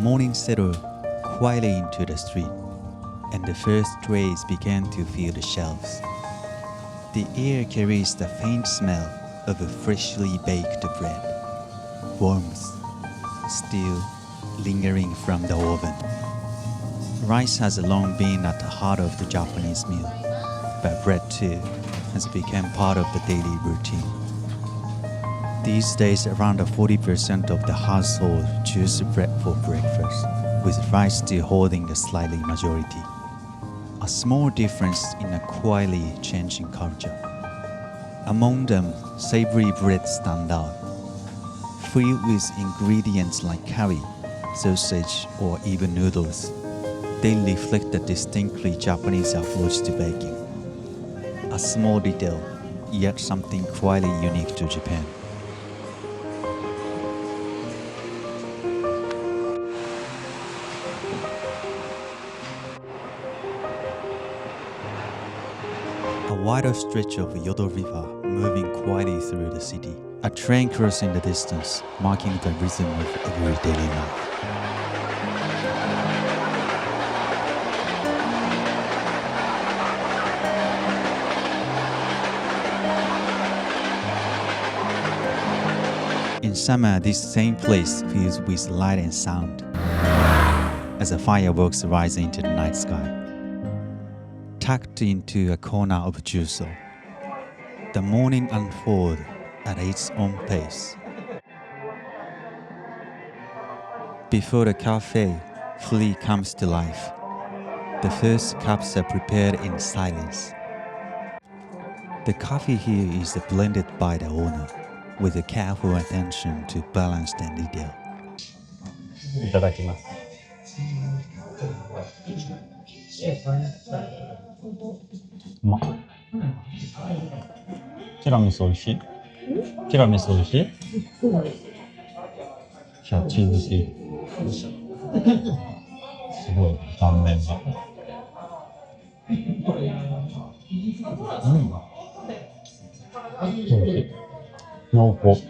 morning settled quietly into the street, and the first trays began to fill the shelves. The air carries the faint smell of a freshly baked bread, warmth still lingering from the oven. Rice has long been at the heart of the Japanese meal, but bread too has become part of the daily routine. These days, around 40% of the household choose bread for breakfast, with rice still holding the slightly majority. A small difference in a quietly changing culture. Among them, savory breads stand out, filled with ingredients like curry, sausage, or even noodles. They reflect a distinctly Japanese approach to baking. A small detail, yet something quietly unique to Japan. A wider stretch of Yodo River moving quietly through the city. A train crossing the distance, marking the rhythm of everyday life. In summer, this same place fills with light and sound as the fireworks rise into the night sky. Tucked into a corner of Juso, the morning unfolds at its own pace. Before the cafe fully comes to life, the first cups are prepared in silence. The coffee here is blended by the owner, with a careful attention to balance and detail. いただきます。うまっ。ティラミス美味しい？ティラミス美味しい？じゃあチーズケーキ。すごい断面が。美味しい。濃厚。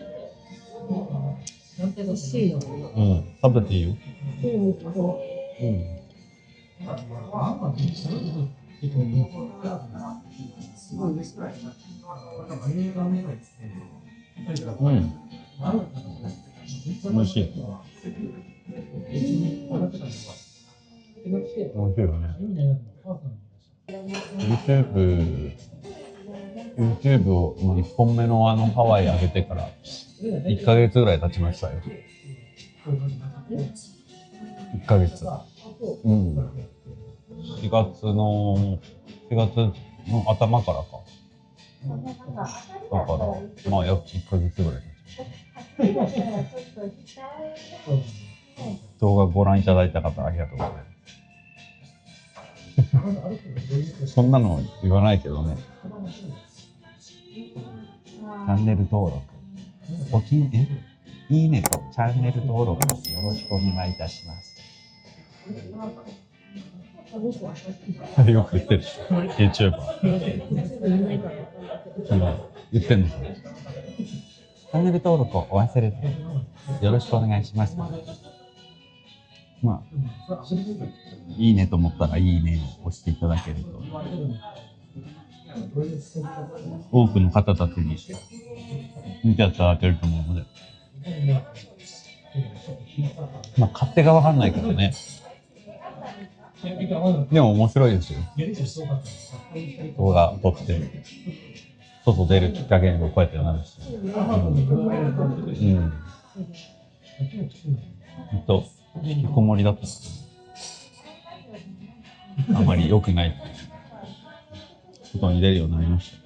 食べていいよ。美味しい。美味しいよね。YouTube を1本目のハワイ上げてから1ヶ月ぐらい経ちましたよ。1ヶ月。4月の頭からか。だから、まあ約1ヶ月ぐらい経ちました。動画ご覧いただいた方ありがとうございます。そんなの言わないけどね。チャンネル登録、いいねとチャンネル登録よろしくお願いいたします。よく言ってるでしょ、YouTuber。言ってんのか。チャンネル登録をお忘れずよろしくお願いします。まあ、いいねと思ったらいいねを押していただけると。多くの方たちに見ていただけると思うので、まあ勝手が分かんないけどね。でも面白いですよ。動画撮って外出るきっかけにもこうやってなるし、引きこもりだったらあまり良くない外に出るようになりました。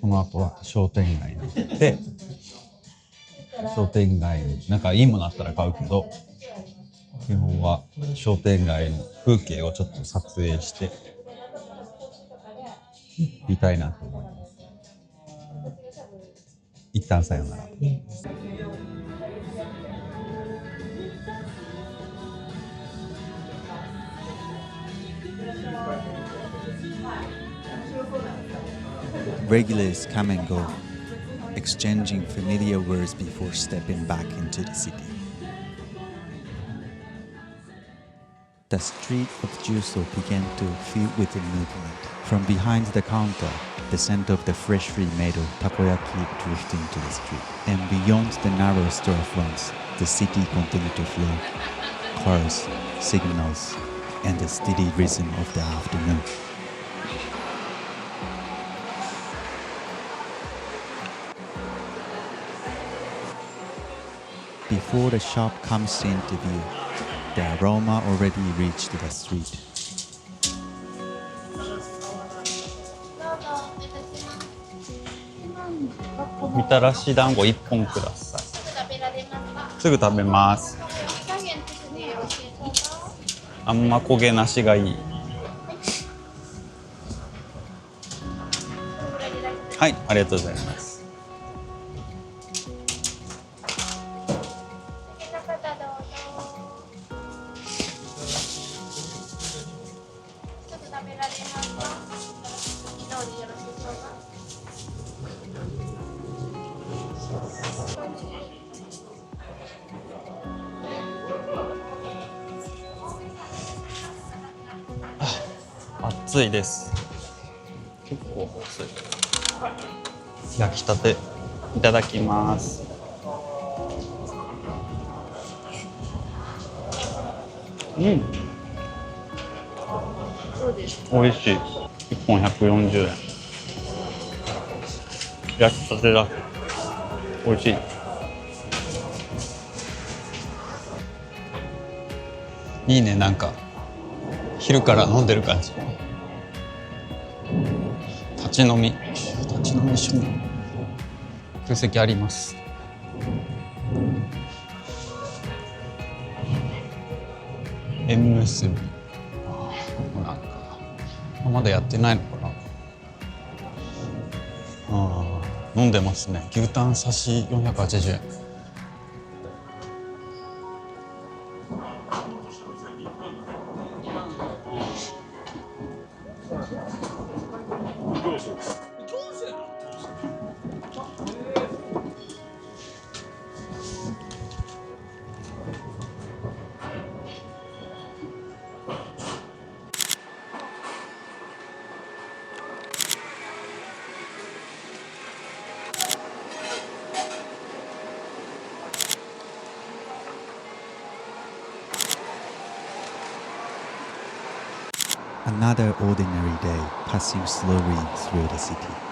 この後は商店街に行って、商店街になんかいいものあったら買うけど、基本は商店街の風景をちょっと撮影してみたいなと思います。一旦さよなら。Regulars come and go, exchanging familiar words before stepping back into the city. The street of Juso began to fill with the movement. From behind the counter, the scent of the freshly made takoyaki drifted into the street. And beyond the narrow storefronts, the city continued to flow. Cars, signals, and the steady rhythm of the afternoon. Before the shop comes into view, the aroma already reached the street. Mitarashi Dango 1本ください。すぐ食べます。あんま焦げなしがいい。はい、ありがとうございます。暑いです。結構暑い。焼きたていただきます。うん。美味しい。1本140円。焼きたてだ。美味しい。いいね、なんか昼から飲んでる感じ。立ち飲みしよう。空席あります。縁結び。なんかまだやってないのかな。飲んでますね。牛タン刺し480円。Another ordinary day passing slowly through the city.